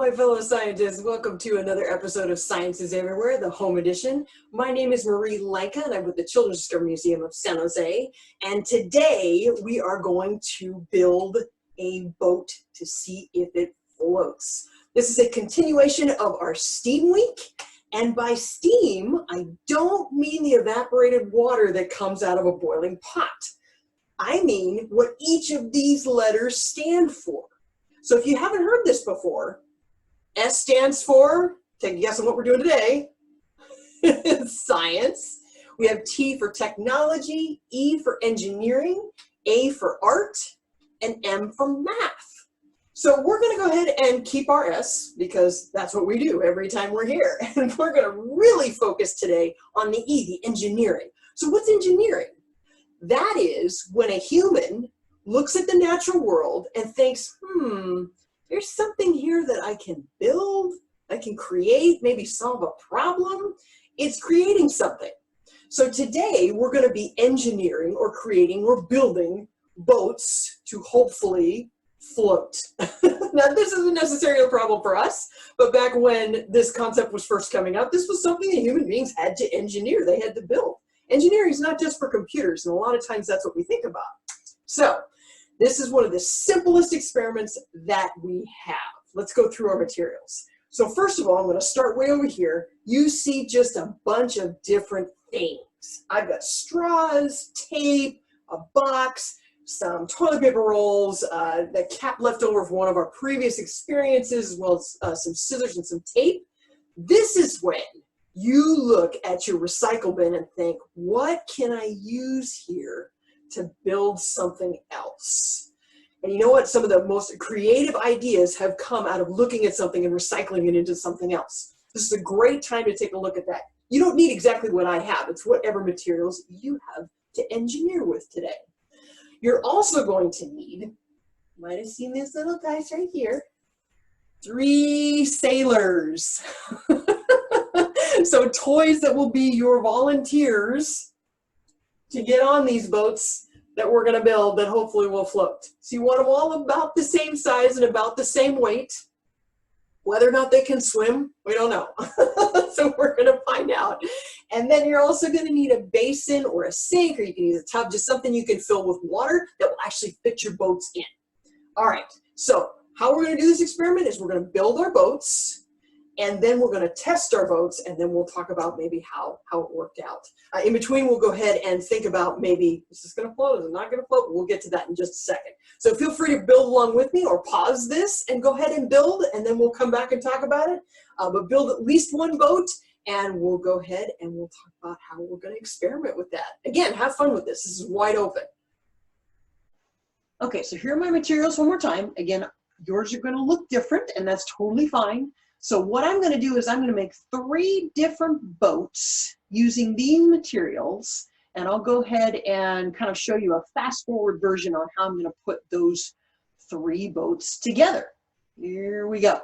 my fellow scientists. Welcome to another episode of Science is Everywhere, the home edition. My name is Marie Leica, and I'm with the Children's Discovery Museum of San Jose. And today we are going to build a boat to see if it floats. This is a continuation of our STEAM week. And by steam, I don't mean the evaporated water that comes out of a boiling pot. I mean what each of these letters stand for. So if you haven't heard this before, S stands for, take a guess on what we're doing today, science. We have T for technology, E for engineering, A for art, and M for math. So we're going to go ahead and keep our S because that's what we do every time we're here. And we're going to really focus today on the E, the engineering. So what's engineering? That is when a human looks at the natural world and thinks, there's something here that I can build, I can create, maybe solve a problem. It's creating something. So today we're going to be engineering or creating or building boats to hopefully float. Now this isn't necessarily a problem for us, but back when this concept was first coming up, this was something that human beings had to engineer, they had to build. Engineering is not just for computers, and a lot of times that's what we think about. So this is one of the simplest experiments that we have. Let's go through our materials. So first of all, I'm going to start way over here. You see just a bunch of different things. I've got straws, tape, a box, some toilet paper rolls, the cap left over from one of our previous experiences, as well as some scissors and some tape. This is when you look at your recycle bin and think, what can I use here to build something else? And you know what? Some of the most creative ideas have come out of looking at something and recycling it into something else. This is a great time to take a look at that. You don't need exactly what I have. It's whatever materials you have to engineer with today. You're also going to need, you might have seen these little guys right here, 3 sailors. So toys that will be your volunteers to get on these boats that we're going to build that hopefully will float. So you want them all about the same size and about the same weight. Whether or not they can swim, we don't know. So we're going to find out. And then you're also going to need a basin or a sink, or you can use a tub, just something you can fill with water that will actually fit your boats in. All right, so how we're going to do this experiment is we're going to build our boats, and then we're going to test our boats, and then we'll talk about maybe how it worked out. In between, we'll go ahead and think about maybe, is this going to float, is it not going to float? We'll get to that in just a second. So feel free to build along with me or pause this and go ahead and build, and then we'll come back and talk about it. But build at least one boat, and we'll go ahead and we'll talk about how we're going to experiment with that. Again, have fun with this. This is wide open. Okay, so here are my materials one more time. Again, yours are going to look different, and that's totally fine. So what I'm going to do is I'm going to make 3 different boats using these materials, and I'll go ahead and kind of show you a fast forward version on how I'm going to put those 3 boats together. Here we go.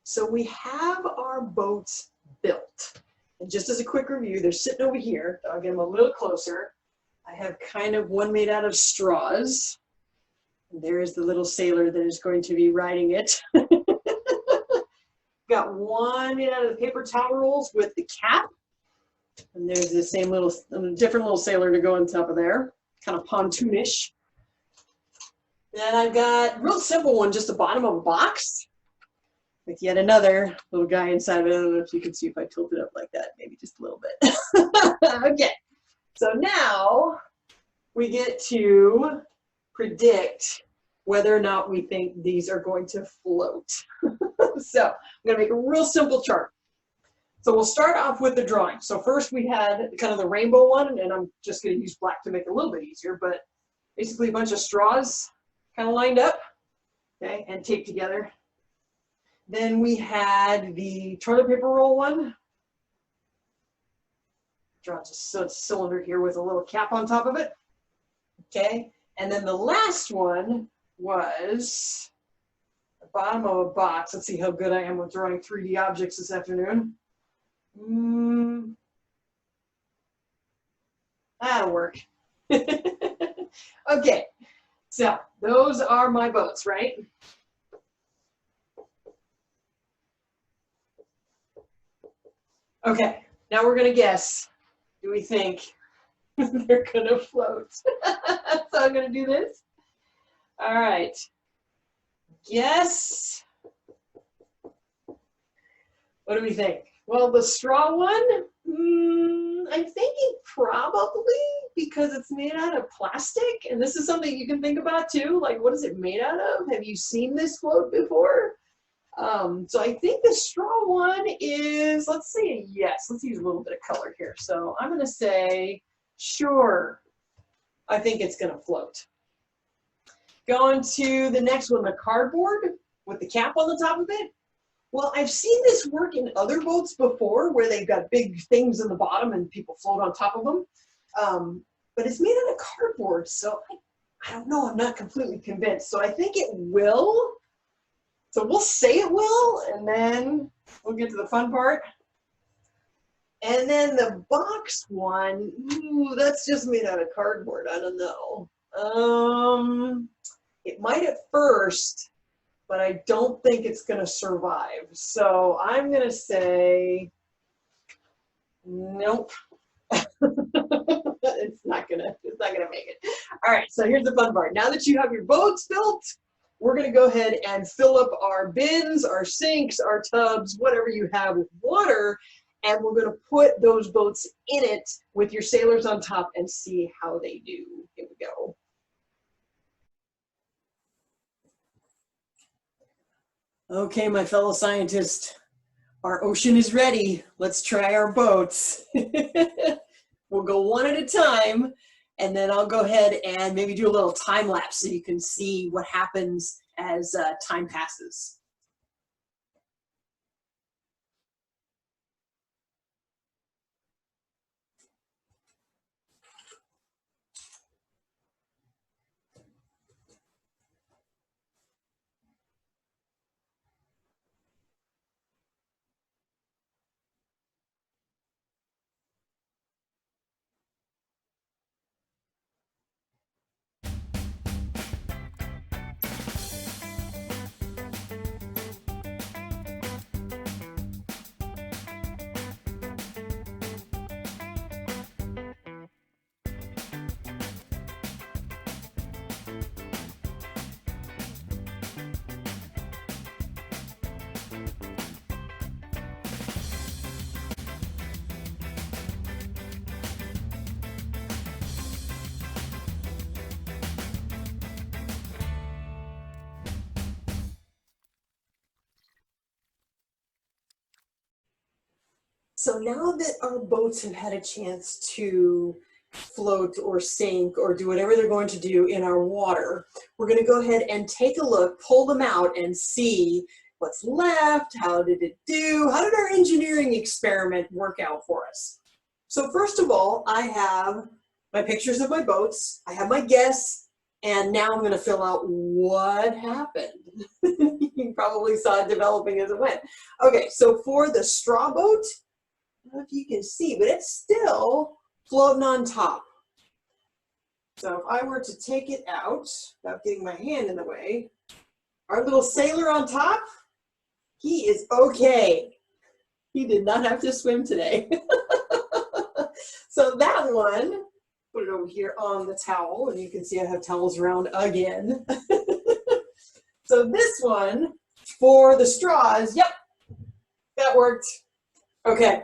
So we have our boats built. And just as a quick review, they're sitting over here. I'll get them a little closer. I have kind of one made out of straws. And there's the little sailor that is going to be riding it. Got one made out of the paper towel rolls with the cap. And there's the same little, different little sailor to go on top of there, kind of pontoonish. Then I've got a real simple one, just the bottom of a box with yet another little guy inside of it. I don't know if you can see if I tilt it up like that, maybe just a little bit. Okay, so now we get to predict whether or not we think these are going to float. So I'm gonna make a real simple chart. So we'll start off with the drawing. So first we had kind of the rainbow one, and I'm just gonna use black to make it a little bit easier, but basically a bunch of straws kind of lined up, okay, and taped together. Then we had the toilet paper roll one. Draw just a cylinder here with a little cap on top of it, okay. And then the last one was the bottom of a box. Let's see how good I am with drawing 3D objects this afternoon. That'll work. Okay, so those are my boats, right? Okay, now we're gonna guess. Do we think they're gonna float? So I'm gonna do this. All right. Guess. What do we think? Well, the straw one, I'm thinking probably because it's made out of plastic, and this is something you can think about too. Like, what is it made out of? Have you seen this float before? So I think the straw one is, let's say a yes. Let's use a little bit of color here. So I'm going to say, sure, I think it's going to float. Going to the next one, the cardboard with the cap on the top of it. Well, I've seen this work in other boats before where they've got big things in the bottom and people float on top of them. But it's made out of cardboard, so I don't know. I'm not completely convinced. So I think it will. So we'll say it will, and then we'll get to the fun part. And then the box one, ooh, that's just made out of cardboard. I don't know. It might at first, but I don't think it's going to survive. So I'm going to say, nope. It's not gonna make it. All right, so here's the fun part. Now that you have your boats built, we're gonna go ahead and fill up our bins, our sinks, our tubs, whatever you have with water, and we're gonna put those boats in it with your sailors on top and see how they do. Here we go. Okay, my fellow scientists, our ocean is ready. Let's try our boats. We'll go one at a time, and then I'll go ahead and maybe do a little time lapse so you can see what happens as time passes. So now that our boats have had a chance to float or sink or do whatever they're going to do in our water, we're going to go ahead and take a look, pull them out, and see what's left, how did it do, how did our engineering experiment work out for us. So first of all, I have my pictures of my boats, I have my guess, and now I'm going to fill out what happened. You probably saw it developing as it went. Okay, so for the straw boat, I don't know if you can see, but it's still floating on top. So if I were to take it out without getting my hand in the way, our little sailor on top, He is okay. He did not have to swim today. So that one, put it over here on the towel, and you can see I have towels around again. So this one for the straws, yep, that worked. Okay,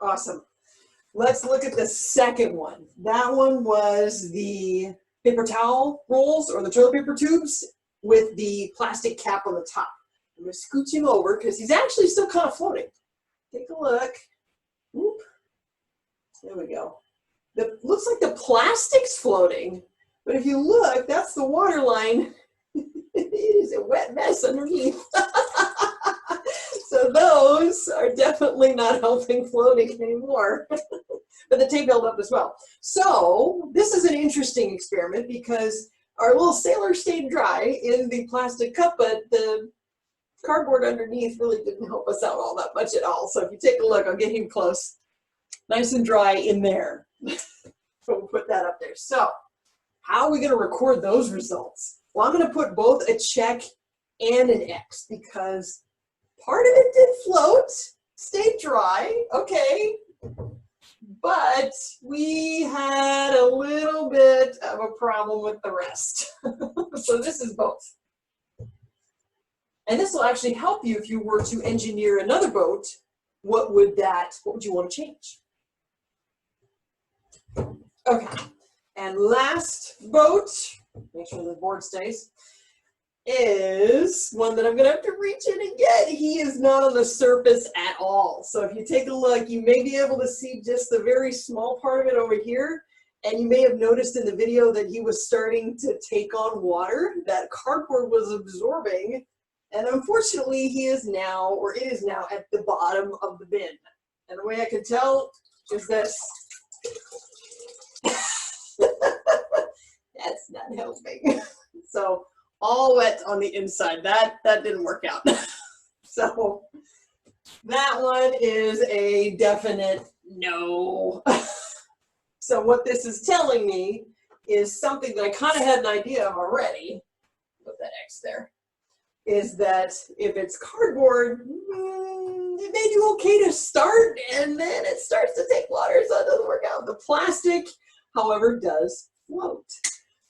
awesome. Let's look at the second one. That one was the paper towel rolls or the toilet paper tubes with the plastic cap on the top. I'm going to scooch him over because he's actually still kind of floating. Take a look. Whoop. There we go. Looks like the plastic's floating, but if you look, that's the water line. It is a wet mess underneath. So those are definitely not helping floating anymore. But the tape held up as well. So this is an interesting experiment because our little sailor stayed dry in the plastic cup, but the cardboard underneath really didn't help us out all that much at all. So if you take a look, I'll get him close. Nice and dry in there. So we'll put that up there. So how are we going to record those results? Well, I'm going to put both a check and an X because part of it did float, stayed dry, okay, but we had a little bit of a problem with the rest. So this is both. And this will actually help you if you were to engineer another boat. What would you want to change? Okay, and last boat, make sure the board stays, is one that I'm going to have to reach in and get. He is not on the surface at all. So if you take a look, you may be able to see just the very small part of it over here. And you may have noticed in the video that he was starting to take on water. That cardboard was absorbing. And unfortunately, it is now at the bottom of the bin. And the way I can tell is this. That's not helping. So all wet on the inside. That didn't work out. So that one is a definite no. So what this is telling me is something that I kind of had an idea of already. Put that X there. Is that if it's cardboard, it may do okay to start, and then it starts to take water, so it doesn't work out. The plastic, however, does float.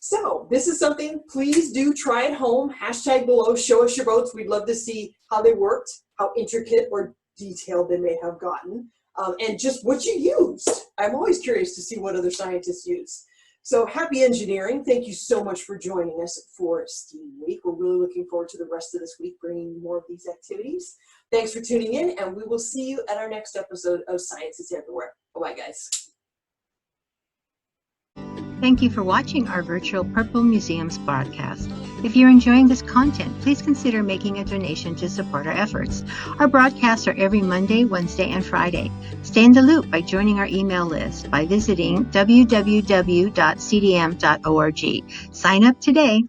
So this is something, please do try at home. Hashtag below, show us your boats. We'd love to see how they worked, how intricate or detailed they may have gotten, and just what you used. I'm always curious to see what other scientists use. So happy engineering. Thank you so much for joining us for STEAM Week. We're really looking forward to the rest of this week bringing more of these activities. Thanks for tuning in, and we will see you at our next episode of Science is Everywhere. Bye-bye, guys. Thank you for watching our virtual Purple Museums broadcast. If you're enjoying this content, please consider making a donation to support our efforts. Our broadcasts are every Monday, Wednesday, and Friday. Stay in the loop by joining our email list by visiting www.cdm.org. Sign up today.